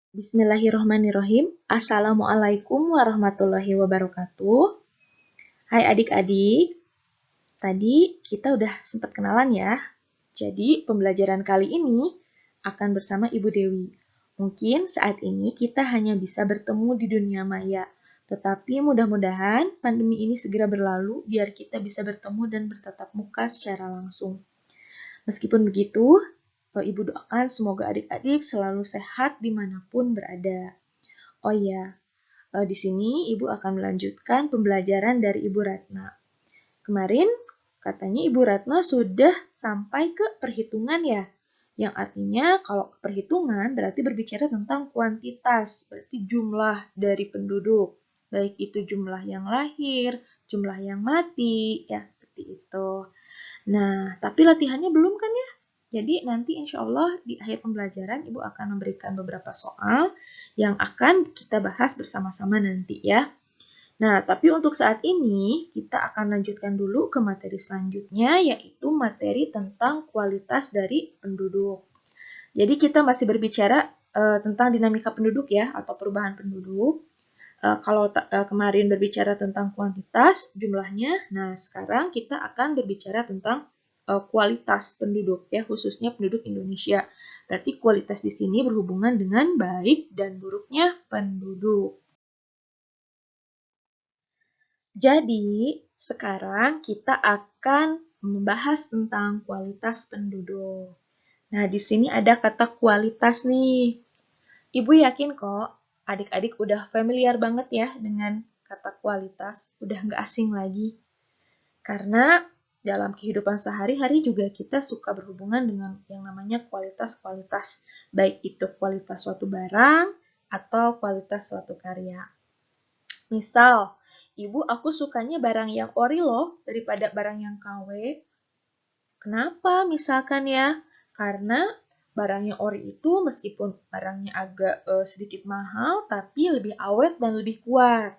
Bismillahirrohmanirrohim. Assalamualaikum warahmatullahi wabarakatuh. Hai adik-adik, tadi kita udah sempat kenalan ya. Jadi pembelajaran kali ini akan bersama Ibu Dewi. Mungkin saat ini kita hanya bisa bertemu di dunia maya, tetapi mudah-mudahan pandemi ini segera berlalu biar kita bisa bertemu dan bertatap muka secara langsung. Meskipun begitu, Ibu doakan semoga adik-adik selalu sehat dimanapun berada. Oh iya, di sini Ibu akan melanjutkan pembelajaran dari Ibu Ratna. Kemarin katanya Ibu Ratna sudah sampai ke perhitungan ya. Yang artinya kalau perhitungan berarti berbicara tentang kuantitas, berarti jumlah dari penduduk. Baik itu jumlah yang lahir, jumlah yang mati, ya seperti itu. Nah, tapi latihannya belum kan ya? Jadi nanti insya Allah di akhir pembelajaran Ibu akan memberikan beberapa soal yang akan kita bahas bersama-sama nanti ya. Nah, tapi untuk saat ini kita akan lanjutkan dulu ke materi selanjutnya yaitu materi tentang kualitas dari penduduk. Jadi kita masih berbicara tentang dinamika penduduk ya atau perubahan penduduk. Kalau kemarin berbicara tentang kuantitas jumlahnya, nah sekarang kita akan berbicara tentang kualitas penduduk ya, khususnya penduduk Indonesia. Berarti kualitas di sini berhubungan dengan baik dan buruknya penduduk. Jadi, sekarang kita akan membahas tentang kualitas penduduk. Nah, di sini ada kata kualitas nih. Ibu yakin kok adik-adik udah familiar banget ya dengan kata kualitas, udah nggak asing lagi. Karena dalam kehidupan sehari-hari juga kita suka berhubungan dengan yang namanya kualitas-kualitas, baik itu kualitas suatu barang atau kualitas suatu karya. Misal, ibu aku sukanya barang yang ori loh daripada barang yang KW. Kenapa misalkan ya? Karena barang yang ori itu meskipun barangnya agak sedikit mahal, tapi lebih awet dan lebih kuat.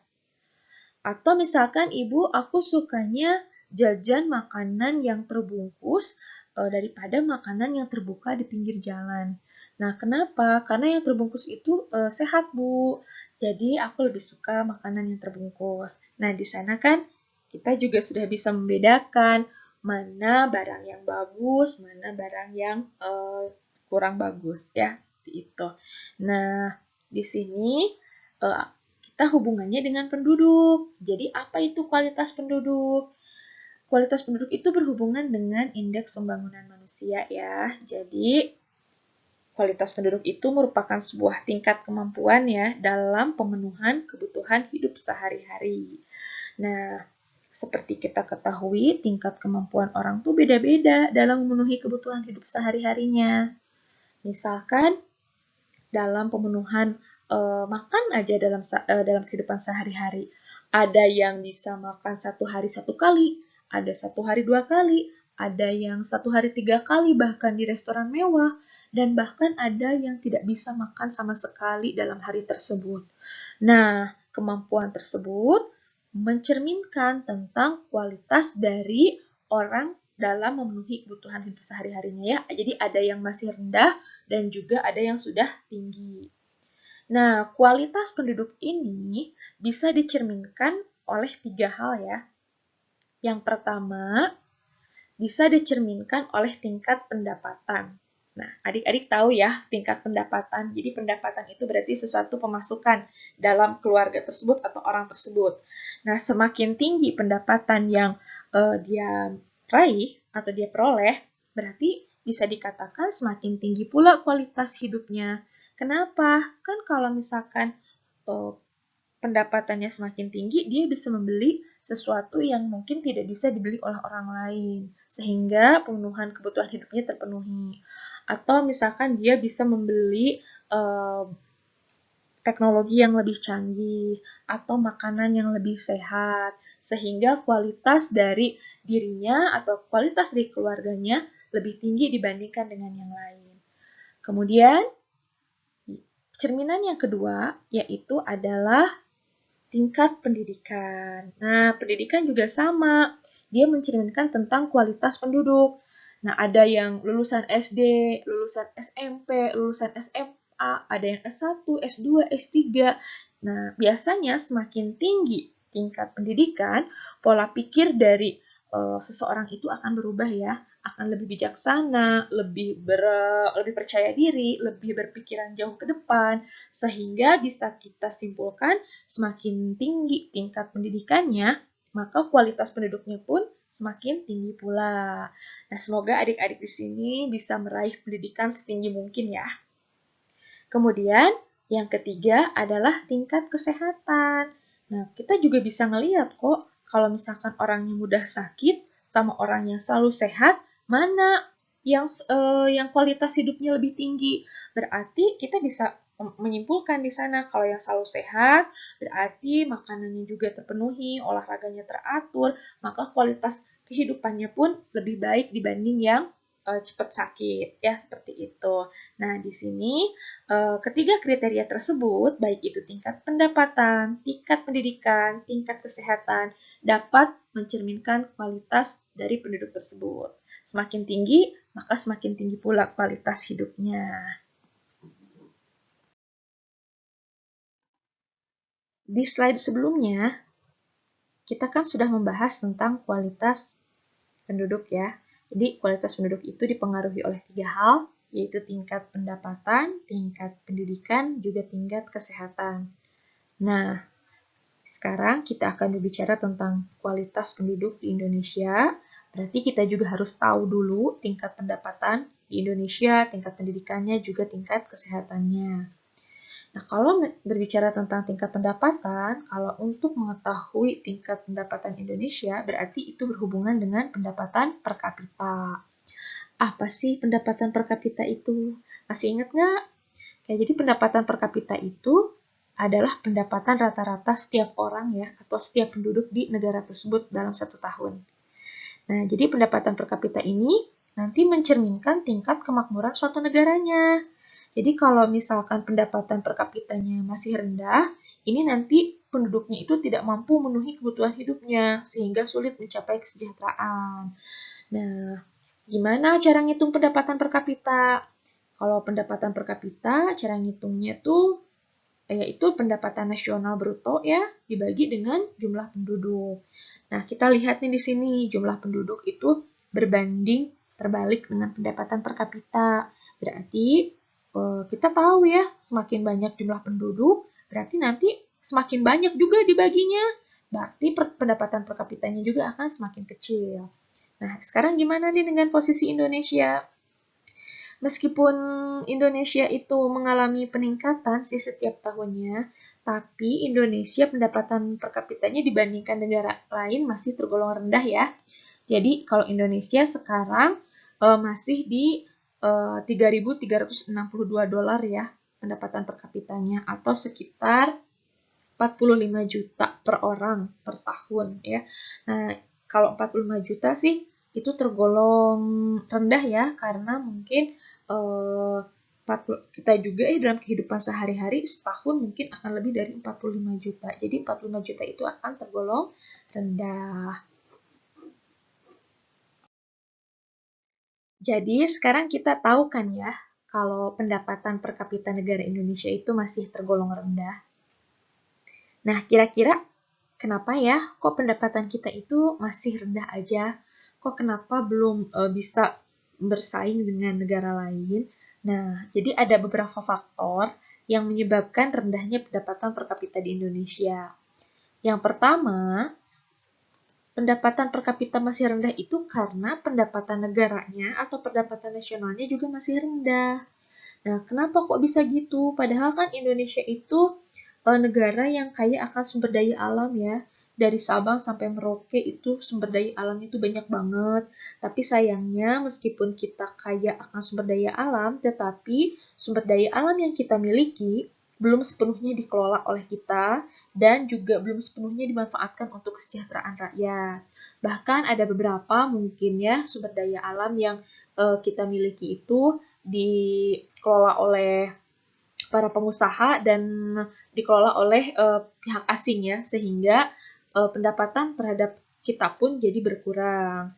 Atau misalkan ibu aku sukanya jajan makanan yang terbungkus daripada makanan yang terbuka di pinggir jalan. Nah, kenapa? Karena yang terbungkus itu sehat, Bu. Jadi, aku lebih suka makanan yang terbungkus. Nah, di sana kan kita juga sudah bisa membedakan mana barang yang bagus, mana barang yang kurang bagus, ya. Seperti itu. Nah, di sini kita hubungannya dengan penduduk. Jadi apa itu kualitas penduduk? Kualitas penduduk itu berhubungan dengan indeks pembangunan manusia ya. Jadi kualitas penduduk itu merupakan sebuah tingkat kemampuan ya dalam pemenuhan kebutuhan hidup sehari-hari. Nah, seperti kita ketahui, tingkat kemampuan orang tuh beda-beda dalam memenuhi kebutuhan hidup sehari-harinya. Misalkan dalam pemenuhan makan aja dalam kehidupan sehari-hari. Ada yang bisa makan satu hari satu kali, ada satu hari dua kali, ada yang satu hari tiga kali bahkan di restoran mewah, dan bahkan ada yang tidak bisa makan sama sekali dalam hari tersebut. Nah, kemampuan tersebut mencerminkan tentang kualitas dari orang dalam memenuhi kebutuhan hidup sehari-harinya ya. Jadi ada yang masih rendah dan juga ada yang sudah tinggi. Nah, kualitas penduduk ini bisa dicerminkan oleh 3 hal ya. Yang pertama, bisa dicerminkan oleh tingkat pendapatan. Nah, adik-adik tahu ya tingkat pendapatan. Jadi pendapatan itu berarti sesuatu pemasukan dalam keluarga tersebut atau orang tersebut. Nah, semakin tinggi pendapatan yang dia raih atau dia peroleh, berarti bisa dikatakan semakin tinggi pula kualitas hidupnya. Kenapa? Kan kalau misalkan pendapatannya semakin tinggi, dia bisa membeli sesuatu yang mungkin tidak bisa dibeli oleh orang lain, sehingga pemenuhan kebutuhan hidupnya terpenuhi. Atau misalkan dia bisa membeli teknologi yang lebih canggih, atau makanan yang lebih sehat, sehingga kualitas dari dirinya atau kualitas dari keluarganya lebih tinggi dibandingkan dengan yang lain. Kemudian, cerminan yang kedua yaitu adalah tingkat pendidikan. Nah, pendidikan juga sama. Dia mencerminkan tentang kualitas penduduk. Nah, ada yang lulusan SD, lulusan SMP, lulusan SMA, A, ada yang S1, S2, S3. Nah, biasanya semakin tinggi tingkat pendidikan, pola pikir dari seseorang itu akan berubah ya, akan lebih bijaksana, lebih percaya diri, lebih berpikiran jauh ke depan, sehingga bisa kita simpulkan semakin tinggi tingkat pendidikannya, maka kualitas penduduknya pun semakin tinggi pula. Nah, semoga adik-adik di sini bisa meraih pendidikan setinggi mungkin ya. Kemudian, yang ketiga adalah tingkat kesehatan. Nah, kita juga bisa ngelihat kok, kalau misalkan orang yang mudah sakit sama orang yang selalu sehat, mana yang kualitas hidupnya lebih tinggi. Berarti kita bisa menyimpulkan di sana kalau yang selalu sehat, berarti makanannya juga terpenuhi, olahraganya teratur, maka kualitas kehidupannya pun lebih baik dibanding yang cepat sakit, ya seperti itu. Nah, di sini ketiga kriteria tersebut, baik itu tingkat pendapatan, tingkat pendidikan, tingkat kesehatan, dapat mencerminkan kualitas dari penduduk tersebut. Semakin tinggi, maka semakin tinggi pula kualitas hidupnya. Di slide sebelumnya, kita kan sudah membahas tentang kualitas penduduk ya. Jadi kualitas penduduk itu dipengaruhi oleh 3 hal, yaitu tingkat pendapatan, tingkat pendidikan, juga tingkat kesehatan. Nah, sekarang kita akan berbicara tentang kualitas penduduk di Indonesia. Berarti kita juga harus tahu dulu tingkat pendapatan di Indonesia, tingkat pendidikannya, juga tingkat kesehatannya. Nah, kalau berbicara tentang tingkat pendapatan, kalau untuk mengetahui tingkat pendapatan Indonesia, berarti itu berhubungan dengan pendapatan per kapita. Apa sih pendapatan per kapita itu? Masih ingat nggak? Jadi pendapatan per kapita itu adalah pendapatan rata-rata setiap orang ya, atau setiap penduduk di negara tersebut dalam 1 tahun. Nah, jadi pendapatan per kapita ini nanti mencerminkan tingkat kemakmuran suatu negaranya. Jadi kalau misalkan pendapatan per kapitanya masih rendah, ini nanti penduduknya itu tidak mampu memenuhi kebutuhan hidupnya, sehingga sulit mencapai kesejahteraan. Nah, gimana cara ngitung pendapatan per kapita? Kalau pendapatan per kapita, cara ngitungnya tuh yaitu pendapatan nasional bruto ya, dibagi dengan jumlah penduduk. Nah, kita lihat nih di sini, jumlah penduduk itu berbanding terbalik dengan pendapatan per kapita. Berarti kita tahu ya, semakin banyak jumlah penduduk, berarti nanti semakin banyak juga dibaginya. Berarti pendapatan per kapitanya juga akan semakin kecil. Nah, sekarang gimana nih dengan posisi Indonesia? Meskipun Indonesia itu mengalami peningkatan sih setiap tahunnya, tapi Indonesia pendapatan per kapitanya dibandingkan negara lain masih tergolong rendah ya. Jadi kalau Indonesia sekarang masih di 3.362 dolar ya pendapatan per kapitanya, atau sekitar 45 juta per orang per tahun ya. Nah, kalau 45 juta sih itu tergolong rendah ya, karena mungkin kita juga dalam kehidupan sehari-hari setahun mungkin akan lebih dari 45 juta. Jadi 45 juta itu akan tergolong rendah. Jadi sekarang kita tahu kan ya, kalau pendapatan per kapita negara Indonesia itu masih tergolong rendah. Nah, kira-kira kenapa ya kok pendapatan kita itu masih rendah aja? Kok kenapa belum bisa bersaing dengan negara lain? Nah, jadi ada beberapa faktor yang menyebabkan rendahnya pendapatan per kapita di Indonesia. Yang pertama, pendapatan per kapita masih rendah itu karena pendapatan negaranya atau pendapatan nasionalnya juga masih rendah. Nah, kenapa kok bisa gitu? Padahal kan Indonesia itu negara yang kaya akan sumber daya alam ya. Dari Sabang sampai Merauke itu sumber daya alamnya itu banyak banget. Tapi sayangnya meskipun kita kaya akan sumber daya alam, tetapi sumber daya alam yang kita miliki belum sepenuhnya dikelola oleh kita dan juga belum sepenuhnya dimanfaatkan untuk kesejahteraan rakyat. Bahkan ada beberapa mungkin ya sumber daya alam yang kita miliki itu dikelola oleh para pengusaha dan dikelola oleh pihak asing ya, sehingga pendapatan terhadap kita pun jadi berkurang.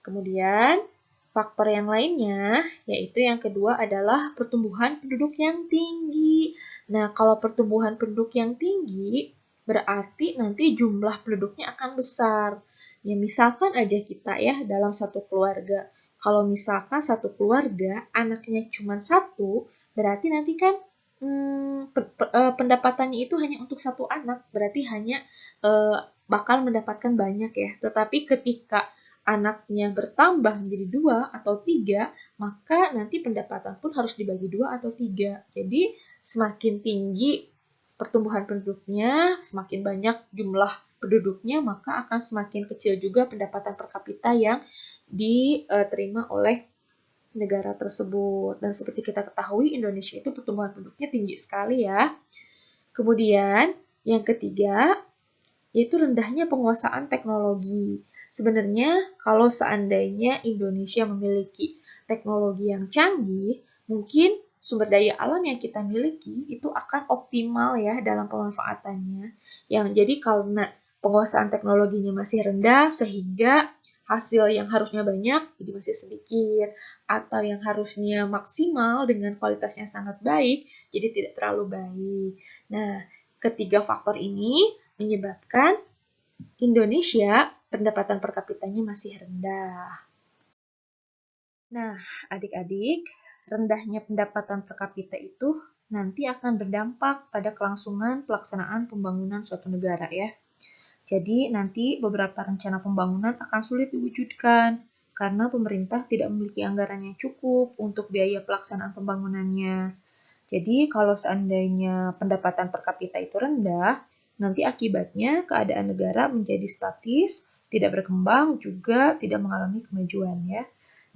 Kemudian Faktor yang lainnya, yaitu yang kedua adalah pertumbuhan penduduk yang tinggi. Nah, kalau pertumbuhan penduduk yang tinggi, berarti nanti jumlah penduduknya akan besar. Ya, misalkan aja kita ya, dalam satu keluarga. Kalau misalkan satu keluarga, anaknya cuma satu, berarti nanti kan pendapatannya itu hanya untuk satu anak, berarti hanya bakal mendapatkan banyak ya. Tetapi ketika anaknya bertambah menjadi 2 atau 3, maka nanti pendapatan pun harus dibagi 2 atau 3. Jadi semakin tinggi pertumbuhan penduduknya, semakin banyak jumlah penduduknya, maka akan semakin kecil juga pendapatan per kapita yang diterima oleh negara tersebut. Dan seperti kita ketahui, Indonesia itu pertumbuhan penduduknya tinggi sekali ya. Kemudian, yang ketiga, yaitu rendahnya penguasaan teknologi. Sebenarnya kalau seandainya Indonesia memiliki teknologi yang canggih, mungkin sumber daya alam yang kita miliki itu akan optimal ya dalam pemanfaatannya. Yang jadi karena penguasaan teknologinya masih rendah sehingga hasil yang harusnya banyak jadi masih sedikit, atau yang harusnya maksimal dengan kualitas yang sangat baik jadi tidak terlalu baik. Nah, ketiga faktor ini menyebabkan Indonesia pendapatan per kapitanya masih rendah. Nah, adik-adik, rendahnya pendapatan per kapita itu nanti akan berdampak pada kelangsungan pelaksanaan pembangunan suatu negara ya. Jadi nanti beberapa rencana pembangunan akan sulit diwujudkan karena pemerintah tidak memiliki anggaran yang cukup untuk biaya pelaksanaan pembangunannya. Jadi kalau seandainya pendapatan per kapita itu rendah, nanti akibatnya keadaan negara menjadi statis, tidak berkembang, juga tidak mengalami kemajuan ya.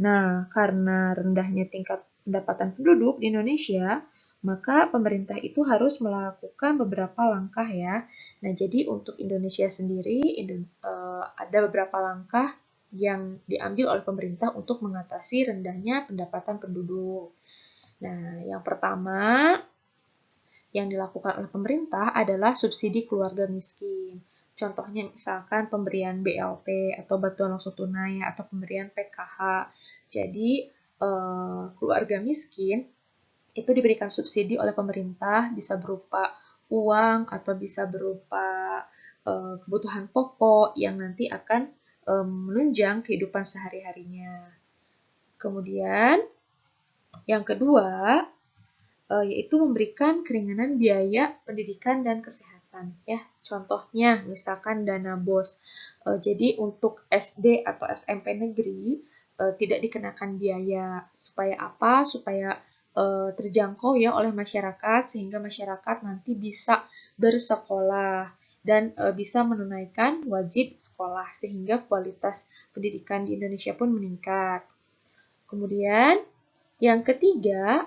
Nah, karena rendahnya tingkat pendapatan penduduk di Indonesia, maka pemerintah itu harus melakukan beberapa langkah ya. Nah, jadi untuk Indonesia sendiri ada beberapa langkah yang diambil oleh pemerintah untuk mengatasi rendahnya pendapatan penduduk. Nah, yang pertama yang dilakukan oleh pemerintah adalah subsidi keluarga miskin. Contohnya misalkan pemberian BLT atau bantuan langsung tunai atau pemberian PKH. Jadi keluarga miskin itu diberikan subsidi oleh pemerintah bisa berupa uang atau bisa berupa kebutuhan pokok yang nanti akan menunjang kehidupan sehari-harinya. Kemudian yang kedua yaitu memberikan keringanan biaya pendidikan dan kesehatan ya. Contohnya misalkan dana BOS. Jadi untuk SD atau SMP negeri tidak dikenakan biaya. Supaya apa? Supaya terjangkau ya oleh masyarakat sehingga masyarakat nanti bisa bersekolah dan bisa menunaikan wajib sekolah sehingga kualitas pendidikan di Indonesia pun meningkat. Kemudian yang ketiga,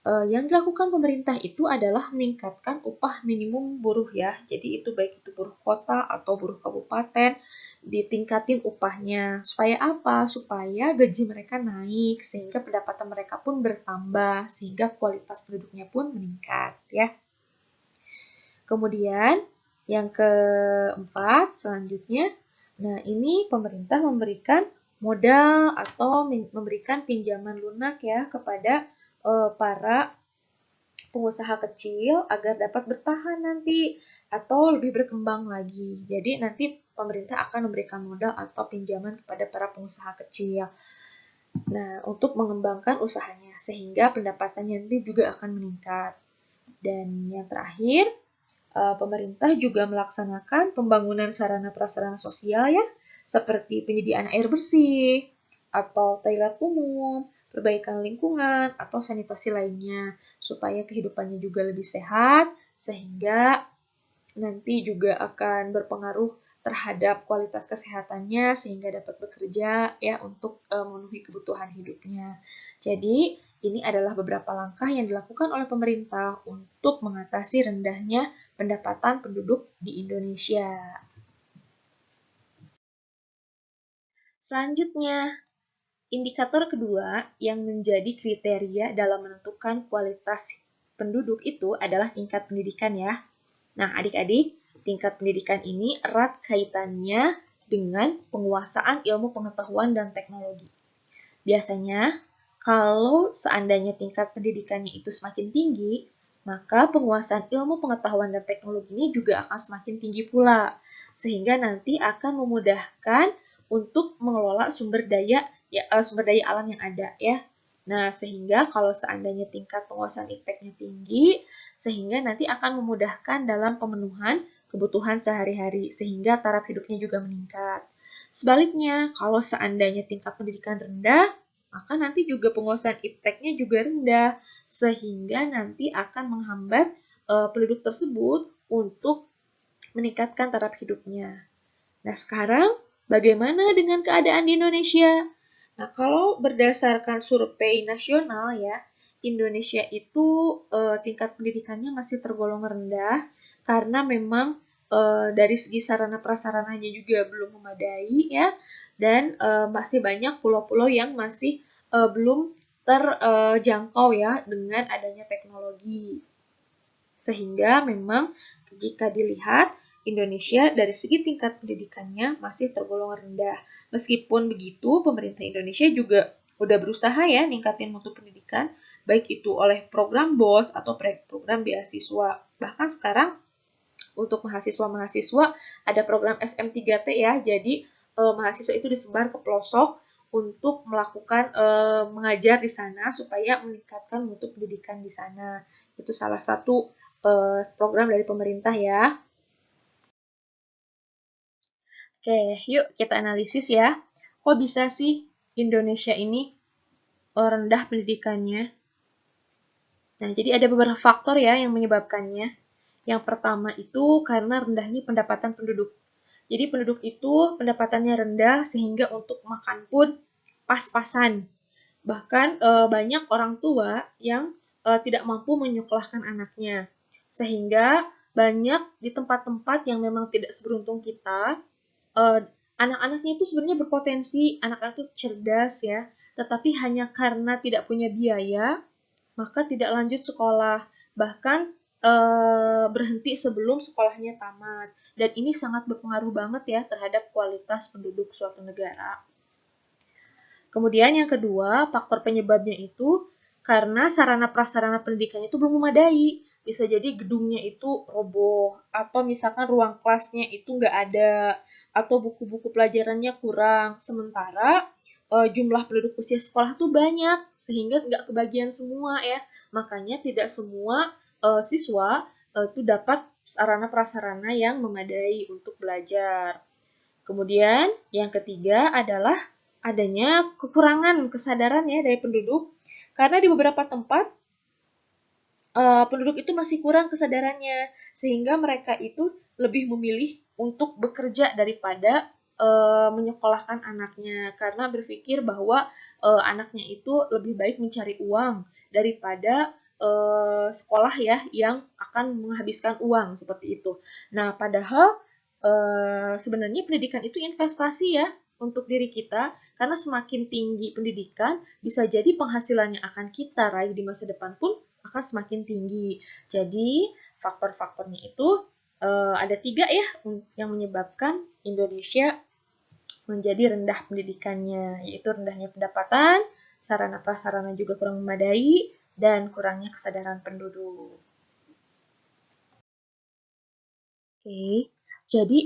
yang dilakukan pemerintah itu adalah meningkatkan upah minimum buruh ya. Jadi itu baik itu buruh kota atau buruh kabupaten, ditingkatin upahnya. Supaya apa? Supaya gaji mereka naik, sehingga pendapatan mereka pun bertambah, sehingga kualitas penduduknya pun meningkat ya. Kemudian yang keempat selanjutnya, nah ini pemerintah memberikan modal atau memberikan pinjaman lunak ya kepada para pengusaha kecil agar dapat bertahan nanti atau lebih berkembang lagi. Jadi nanti pemerintah akan memberikan modal atau pinjaman kepada para pengusaha kecil. Nah, untuk mengembangkan usahanya sehingga pendapatannya nanti juga akan meningkat. Dan yang terakhir, pemerintah juga melaksanakan pembangunan sarana prasarana sosial ya, seperti penyediaan air bersih atau toilet umum, perbaikan lingkungan, atau sanitasi lainnya, supaya kehidupannya juga lebih sehat, sehingga nanti juga akan berpengaruh terhadap kualitas kesehatannya, sehingga dapat bekerja ya untuk memenuhi kebutuhan hidupnya. Jadi, ini adalah beberapa langkah yang dilakukan oleh pemerintah untuk mengatasi rendahnya pendapatan penduduk di Indonesia. Selanjutnya, indikator kedua yang menjadi kriteria dalam menentukan kualitas penduduk itu adalah tingkat pendidikan ya. Nah, adik-adik, tingkat pendidikan ini erat kaitannya dengan penguasaan ilmu pengetahuan dan teknologi. Biasanya, kalau seandainya tingkat pendidikannya itu semakin tinggi, maka penguasaan ilmu pengetahuan dan teknologinya juga akan semakin tinggi pula, sehingga nanti akan memudahkan untuk mengelola sumber daya alam yang ada ya. Nah, sehingga kalau seandainya tingkat penguasaan ipteknya tinggi, sehingga nanti akan memudahkan dalam pemenuhan kebutuhan sehari-hari, sehingga taraf hidupnya juga meningkat. Sebaliknya, kalau seandainya tingkat pendidikan rendah, maka nanti juga penguasaan ipteknya juga rendah, sehingga nanti akan menghambat penduduk tersebut untuk meningkatkan taraf hidupnya. Nah, sekarang bagaimana dengan keadaan di Indonesia? Nah, kalau berdasarkan survei nasional ya, Indonesia itu tingkat pendidikannya masih tergolong rendah karena memang dari segi sarana prasarananya juga belum memadai ya, dan masih banyak pulau-pulau yang masih belum terjangkau ya dengan adanya teknologi. Sehingga memang jika dilihat Indonesia dari segi tingkat pendidikannya masih tergolong rendah. Meskipun begitu, pemerintah Indonesia juga udah berusaha ya ningkatin mutu pendidikan, baik itu oleh program BOS atau program beasiswa. Bahkan sekarang untuk mahasiswa-mahasiswa ada program SM3T ya, jadi mahasiswa itu disebar ke pelosok untuk melakukan mengajar di sana supaya meningkatkan mutu pendidikan di sana. Itu salah satu program dari pemerintah ya. Oke, yuk kita analisis ya. Kok bisa sih Indonesia ini rendah pendidikannya? Nah, jadi ada beberapa faktor ya yang menyebabkannya. Yang pertama itu karena rendahnya pendapatan penduduk. Jadi penduduk itu pendapatannya rendah sehingga untuk makan pun pas-pasan. Bahkan banyak orang tua yang tidak mampu menyekolahkan anaknya. Sehingga banyak di tempat-tempat yang memang tidak seberuntung kita, anak-anaknya itu sebenarnya berpotensi, anak-anak itu cerdas ya, tetapi hanya karena tidak punya biaya, maka tidak lanjut sekolah, bahkan berhenti sebelum sekolahnya tamat. Dan ini sangat berpengaruh banget ya terhadap kualitas penduduk suatu negara. Kemudian yang kedua, faktor penyebabnya itu karena sarana prasarana pendidikannya itu belum memadai. Bisa jadi gedungnya itu roboh, atau misalkan ruang kelasnya itu nggak ada, atau buku-buku pelajarannya kurang. Sementara jumlah penduduk usia sekolah tuh banyak, sehingga nggak kebagian semua ya. Makanya tidak semua siswa itu dapat sarana prasarana yang memadai untuk belajar. Kemudian yang ketiga adalah adanya kekurangan kesadaran ya dari penduduk, karena di beberapa tempat penduduk itu masih kurang kesadarannya, sehingga mereka itu lebih memilih untuk bekerja daripada menyekolahkan anaknya, karena berpikir bahwa anaknya itu lebih baik mencari uang daripada sekolah ya yang akan menghabiskan uang seperti itu. Nah, padahal sebenarnya pendidikan itu investasi ya untuk diri kita, karena semakin tinggi pendidikan, bisa jadi penghasilannya akan kita raih di masa depan pun akan semakin tinggi. Jadi faktor-faktornya itu ada 3 ya yang menyebabkan Indonesia menjadi rendah pendidikannya, yaitu rendahnya pendapatan, sarana prasarana juga kurang memadai, dan kurangnya kesadaran penduduk. Oke, jadi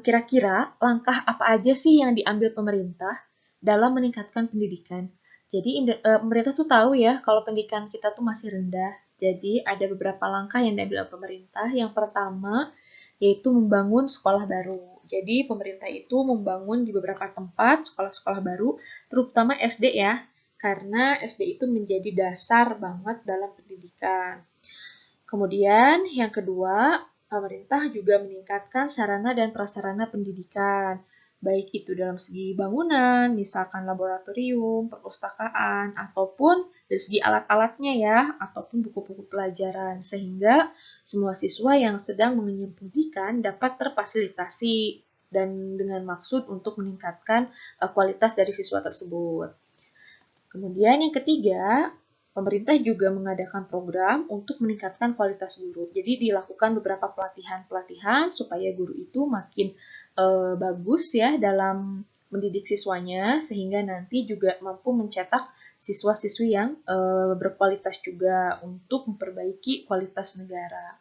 kira-kira langkah apa aja sih yang diambil pemerintah dalam meningkatkan pendidikan? Jadi pemerintah tuh tahu ya kalau pendidikan kita tuh masih rendah. Jadi ada beberapa langkah yang diambil pemerintah. Yang pertama yaitu membangun sekolah baru. Jadi pemerintah itu membangun di beberapa tempat sekolah-sekolah baru, terutama SD ya, karena SD itu menjadi dasar banget dalam pendidikan. Kemudian yang kedua, pemerintah juga meningkatkan sarana dan prasarana pendidikan, baik itu dalam segi bangunan, misalkan laboratorium, perpustakaan, ataupun dari segi alat-alatnya ya, ataupun buku-buku pelajaran, sehingga semua siswa yang sedang mengenyam pendidikan dapat terfasilitasi dan dengan maksud untuk meningkatkan kualitas dari siswa tersebut. Kemudian yang ketiga, pemerintah juga mengadakan program untuk meningkatkan kualitas guru. Jadi dilakukan beberapa pelatihan-pelatihan supaya guru itu makin bagus ya dalam mendidik siswanya sehingga nanti juga mampu mencetak siswa-siswi yang berkualitas juga untuk memperbaiki kualitas negara.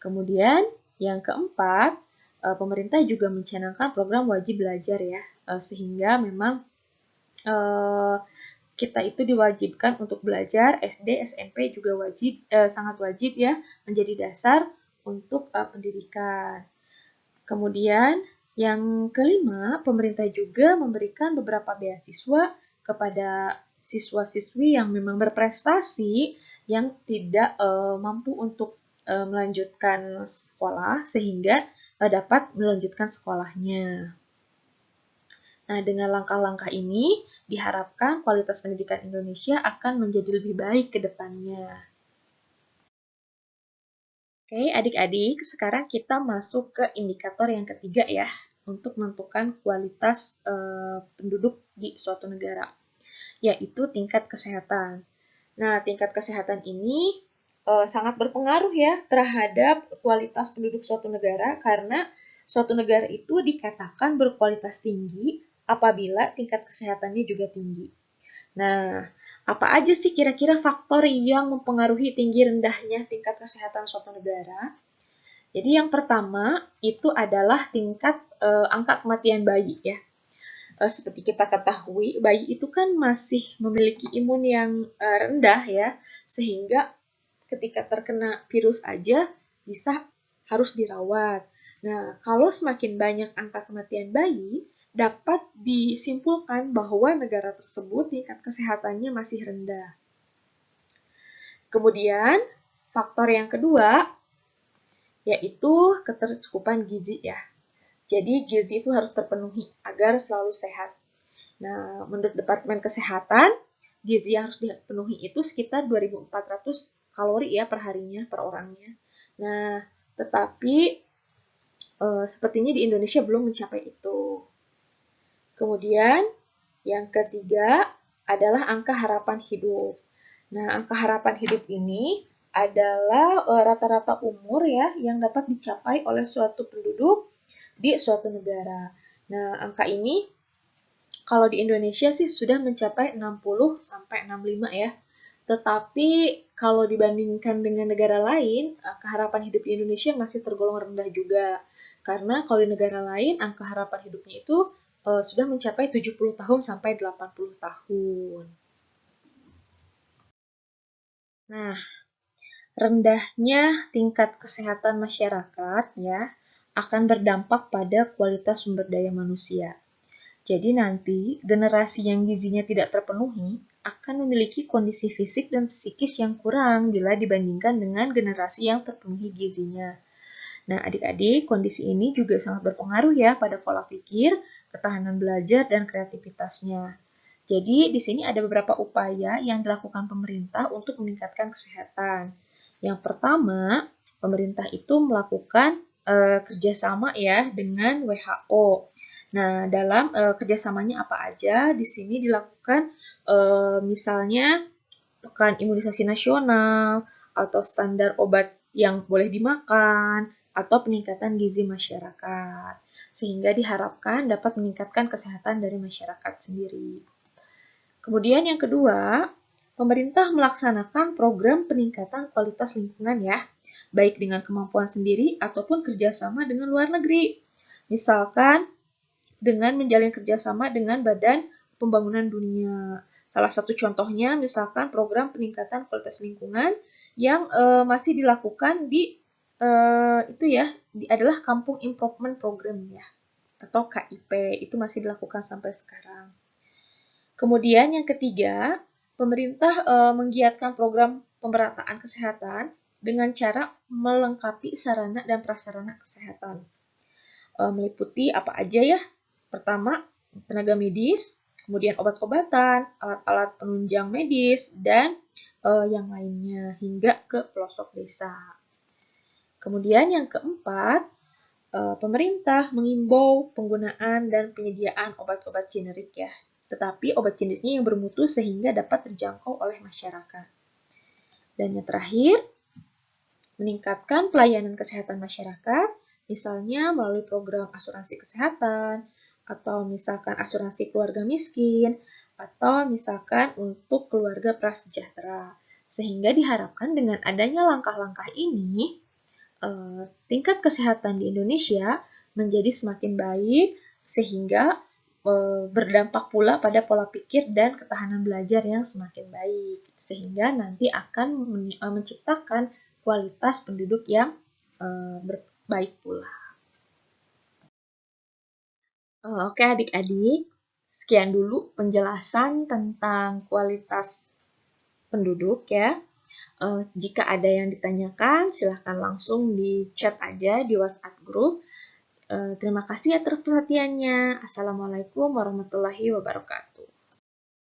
Kemudian yang keempat, pemerintah juga mencanangkan program wajib belajar ya, sehingga memang kita itu diwajibkan untuk belajar, SD, SMP juga wajib, sangat wajib ya, menjadi dasar untuk pendidikan. Kemudian yang kelima, pemerintah juga memberikan beberapa beasiswa kepada siswa-siswi yang memang berprestasi, yang tidak mampu untuk melanjutkan sekolah, sehingga dapat melanjutkan sekolahnya. Nah, dengan langkah-langkah ini, diharapkan kualitas pendidikan Indonesia akan menjadi lebih baik ke depannya. Oke, adik-adik, sekarang kita masuk ke indikator yang ketiga ya, untuk menentukan kualitas penduduk di suatu negara, yaitu tingkat kesehatan. Nah, tingkat kesehatan ini sangat berpengaruh ya terhadap kualitas penduduk suatu negara, karena suatu negara itu dikatakan berkualitas tinggi apabila tingkat kesehatannya juga tinggi. Nah, apa aja sih kira-kira faktor yang mempengaruhi tinggi rendahnya tingkat kesehatan suatu negara? Jadi yang pertama itu adalah tingkat angka kematian bayi ya. Seperti kita ketahui, bayi itu kan masih memiliki imun yang rendah ya, sehingga ketika terkena virus aja bisa harus dirawat. Nah, kalau semakin banyak angka kematian bayi, dapat disimpulkan bahwa negara tersebut tingkat kesehatannya masih rendah. Kemudian, faktor yang kedua yaitu ketercukupan gizi ya. Jadi gizi itu harus terpenuhi agar selalu sehat. Nah, menurut Departemen Kesehatan, gizi yang harus dipenuhi itu sekitar 2.400 kalori ya per harinya, per orangnya. Nah, tetapi sepertinya di Indonesia belum mencapai itu. Kemudian, yang ketiga adalah angka harapan hidup. Nah, angka harapan hidup ini adalah rata-rata umur ya yang dapat dicapai oleh suatu penduduk di suatu negara. Nah, angka ini kalau di Indonesia sih sudah mencapai 60 sampai 65 ya. Tetapi kalau dibandingkan dengan negara lain, angka harapan hidup di Indonesia masih tergolong rendah juga. Karena kalau di negara lain, angka harapan hidupnya itu sudah mencapai 70 tahun sampai 80 tahun. Nah, rendahnya tingkat kesehatan masyarakat ya akan berdampak pada kualitas sumber daya manusia. Jadi nanti generasi yang gizinya tidak terpenuhi akan memiliki kondisi fisik dan psikis yang kurang bila dibandingkan dengan generasi yang terpenuhi gizinya. Nah, adik-adik, kondisi ini juga sangat berpengaruh ya pada pola pikir, ketahanan belajar, dan kreativitasnya. Jadi, di sini ada beberapa upaya yang dilakukan pemerintah untuk meningkatkan kesehatan. Yang pertama, pemerintah itu melakukan kerjasama ya dengan WHO. Nah, dalam kerjasamanya apa aja? Di sini dilakukan misalnya pekan imunisasi nasional atau standar obat yang boleh dimakan atau peningkatan gizi masyarakat, sehingga diharapkan dapat meningkatkan kesehatan dari masyarakat sendiri. Kemudian yang kedua, pemerintah melaksanakan program peningkatan kualitas lingkungan ya, baik dengan kemampuan sendiri ataupun kerjasama dengan luar negeri. Misalkan dengan menjalin kerjasama dengan Badan Pembangunan Dunia. Salah satu contohnya misalkan program peningkatan kualitas lingkungan yang masih dilakukan di itu ya, adalah Kampung Improvement Program ya, atau KIP, itu masih dilakukan sampai sekarang. Kemudian yang ketiga, pemerintah menggiatkan program pemerataan kesehatan dengan cara melengkapi sarana dan prasarana kesehatan. Meliputi apa aja ya? Pertama, tenaga medis, kemudian obat-obatan, alat-alat penunjang medis, dan yang lainnya hingga ke pelosok desa. Kemudian yang keempat, pemerintah mengimbau penggunaan dan penyediaan obat-obat generik ya, tetapi obat generiknya yang bermutu sehingga dapat terjangkau oleh masyarakat. Dan yang terakhir, meningkatkan pelayanan kesehatan masyarakat, misalnya melalui program asuransi kesehatan, atau misalkan asuransi keluarga miskin, atau misalkan untuk keluarga prasejahtera. Sehingga diharapkan dengan adanya langkah-langkah ini, tingkat kesehatan di Indonesia menjadi semakin baik, sehingga berdampak pula pada pola pikir dan ketahanan belajar yang semakin baik, sehingga nanti akan menciptakan kualitas penduduk yang baik pula. Oke adik-adik, sekian dulu penjelasan tentang kualitas penduduk ya. Jika ada yang ditanyakan, silahkan langsung di chat aja di WhatsApp group. Terima kasih atas perhatiannya. Assalamualaikum warahmatullahi wabarakatuh.